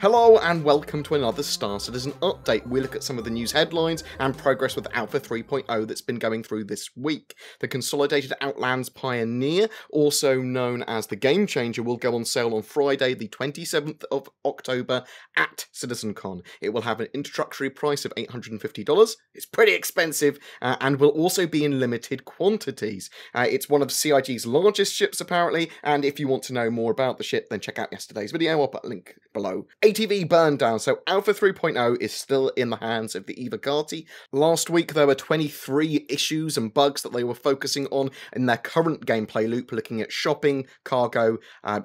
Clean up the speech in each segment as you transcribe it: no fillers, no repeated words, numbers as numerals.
Hello and welcome to another Star Citizen update. We look at some of the news headlines and progress with Alpha 3.0 that's been going through this week. The Consolidated Outlands Pioneer, also known as the Game Changer, will go on sale on Friday the 27th of October at CitizenCon. It will have an introductory price of $850. It's pretty expensive and will also be in limited quantities. It's one of CIG's largest ships apparently, and if you want to know more about the ship then check out yesterday's video. I'll put a link below. ATV burned down, so Alpha 3.0 is still in the hands of the Evocati. Last week there were 23 issues and bugs that they were focusing on in their current gameplay loop, looking at shopping, cargo,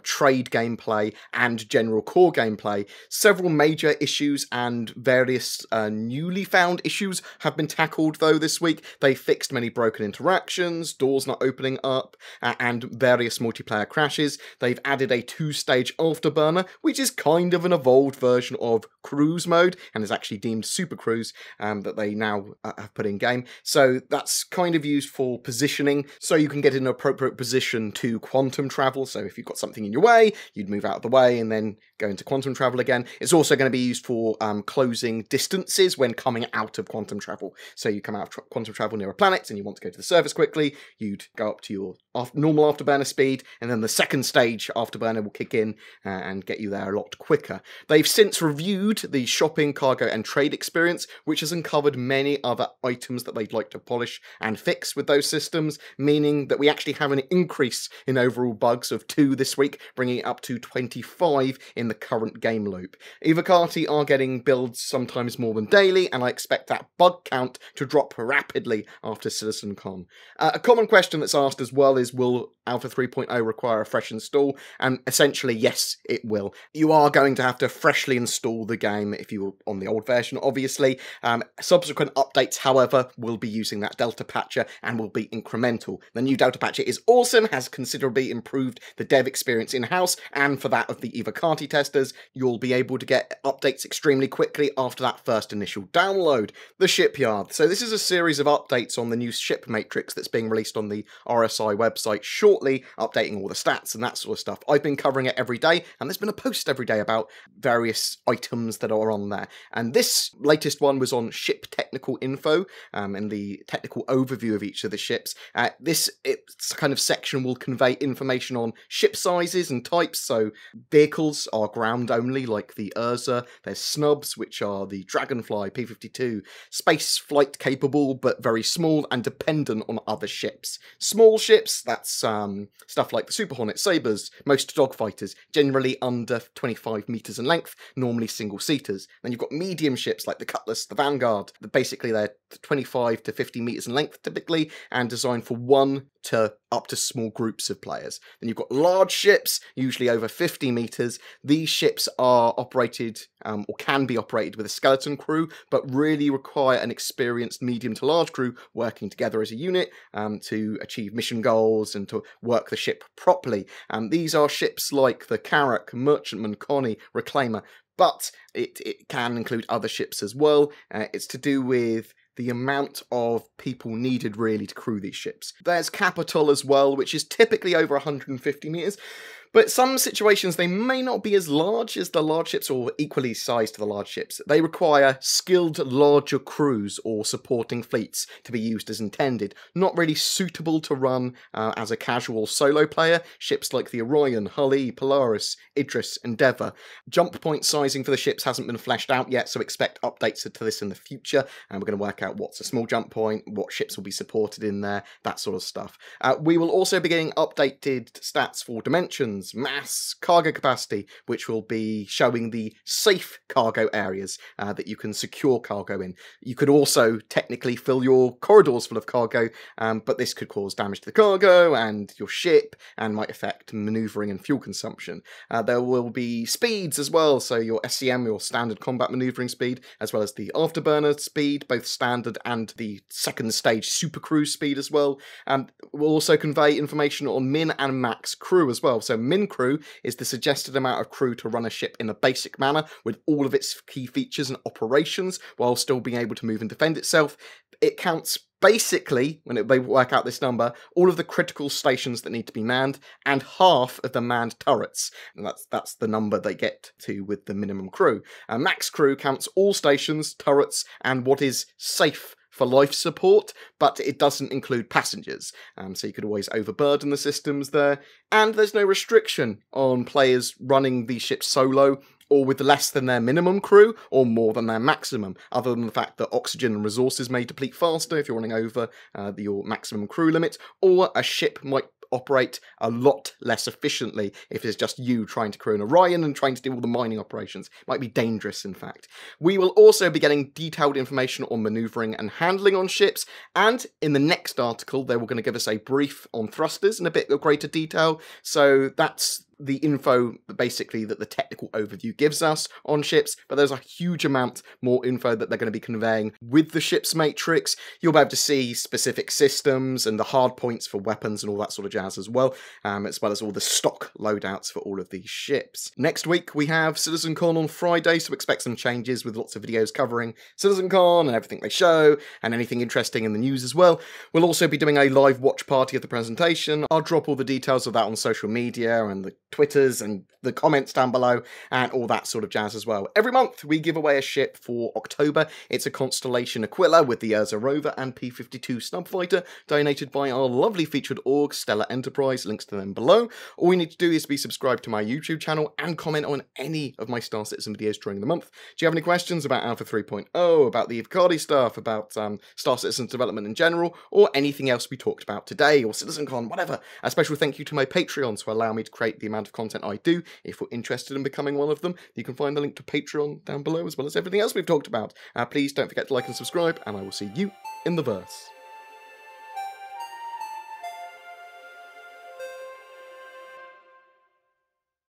trade gameplay, and general core gameplay. Several major issues and various newly found issues have been tackled though this week. They fixed many broken interactions, doors not opening up, and various multiplayer crashes. They've added a 2-stage afterburner, which is kind of an evolved version of cruise mode and is actually deemed super cruise that they now have put in game. So that's kind of used for positioning, so you can get in an appropriate position to quantum travel. So if you've got something in your way, you'd move out of the way and then go into quantum travel again. It's also going to be used for closing distances when coming out of quantum travel. So you come out of quantum travel near a planet and you want to go to the surface quickly, you'd go up to your normal afterburner speed, and then the second stage afterburner will kick in and get you there a lot quicker. They've since reviewed the shopping, cargo and trade experience, which has uncovered many other items that they'd like to polish and fix with those systems, meaning that we actually have an increase in overall bugs of 2 this week, bringing it up to 25 in the current game loop. Evocati are getting builds sometimes more than daily, and I expect that bug count to drop rapidly after CitizenCon. A common question that's asked as well is, will Alpha 3.0 require a fresh install? And essentially, yes, it will. You are going to have to freshly install the game if you were on the old version, obviously. Subsequent updates, however, will be using that Delta Patcher and will be incremental. The new Delta Patcher is awesome, has considerably improved the dev experience in-house, and for that of the Evocati testers, you'll be able to get updates extremely quickly after that first initial download. The Shipyard. So this is a series of updates on the new ship matrix that's being released on the RSI website shortly, updating all the stats and that sort of stuff. I've been covering it every day, and there's been a post every day about various items that are on there. And this latest one was on ship technical info and the technical overview of each of the ships. This kind of section will convey information on ship sizes and types. So vehicles are ground only, like the Urza. There's snubs, which are the Dragonfly P-52, space flight capable but very small and dependent on other ships. Small ships, that's stuff like the Super Hornet Sabres, most dogfighters, generally under 25 meters in length, normally single-seaters. Then you've got medium ships like the Cutlass, the Vanguard. Basically, they're 25 to 50 meters in length typically, and designed for 1 to up to small groups of players. Then you've got large ships, usually over 50 meters. These ships are operated, or can be operated with a skeleton crew, but really require an experienced medium to large crew working together as a unit to achieve mission goals and to work the ship properly. These are ships like the Carrack, Merchantman, Connie, Reclaimer, but it can include other ships as well. It's to do with the amount of people needed really to crew these ships. There's capital as well, which is typically over 150 meters. But some situations they may not be as large as the large ships or equally sized to the large ships. They require skilled larger crews or supporting fleets to be used as intended. Not really suitable to run as a casual solo player. Ships like the Orion, Hull-E, Polaris, Idris, Endeavour. Jump point sizing for the ships hasn't been fleshed out yet, so expect updates to this in the future. And we're going to work out what's a small jump point, what ships will be supported in there, that sort of stuff. We will also be getting updated stats for dimensions, mass, cargo capacity, which will be showing the safe cargo areas that you can secure cargo in. You could also technically fill your corridors full of cargo, but this could cause damage to the cargo and your ship and might affect maneuvering and fuel consumption. There will be speeds as well, so your SCM, your standard combat maneuvering speed, as well as the afterburner speed, both standard and the second stage super cruise speed as well. We'll also convey information on min and max crew as well. So min crew is the suggested amount of crew to run a ship in a basic manner with all of its key features and operations while still being able to move and defend itself. It counts Basically, when they work out this number, all of the critical stations that need to be manned, and half of the manned turrets. And that's the number they get to with the minimum crew. Max crew counts all stations, turrets, and what is safe for life support, but it doesn't include passengers. So you could always overburden the systems there. And there's no restriction on players running these ships solo, or with less than their minimum crew, or more than their maximum, other than the fact that oxygen and resources may deplete faster if you're running over your maximum crew limit, or a ship might operate a lot less efficiently if it's just you trying to crew an Orion and trying to do all the mining operations. It might be dangerous, in fact. We will also be getting detailed information on manoeuvring and handling on ships, and in the next article they were going to give us a brief on thrusters in a bit of greater detail, so that's the info basically that the technical overview gives us on ships, but there's a huge amount more info that they're going to be conveying with the ship's matrix. You'll be able to see specific systems and the hard points for weapons and all that sort of jazz as well as all the stock loadouts for all of these ships. Next week we have CitizenCon on Friday, so expect some changes with lots of videos covering CitizenCon and everything they show and anything interesting in the news as well. We'll also be doing a live watch party of the presentation. I'll drop all the details of that on social media and the Twitters and the comments down below and all that sort of jazz as well. Every month we give away a ship for October. It's a Constellation Aquila with the Urza rover and P-52 snub fighter, donated by our lovely featured org, Stellar Enterprise. Links to them below. All you need to do is be subscribed to my YouTube channel and comment on any of my Star Citizen videos during the month. Do you have any questions about Alpha 3.0, about the Evocati stuff, about Star Citizen development in general, or anything else we talked about today, or CitizenCon, whatever? A special thank you to my Patreons who allow me to create the amount of content I do. If you're interested in becoming one of them, you can find the link to Patreon down below, as well as everything else we've talked about. Please don't forget to like and subscribe, and I will see you in the verse.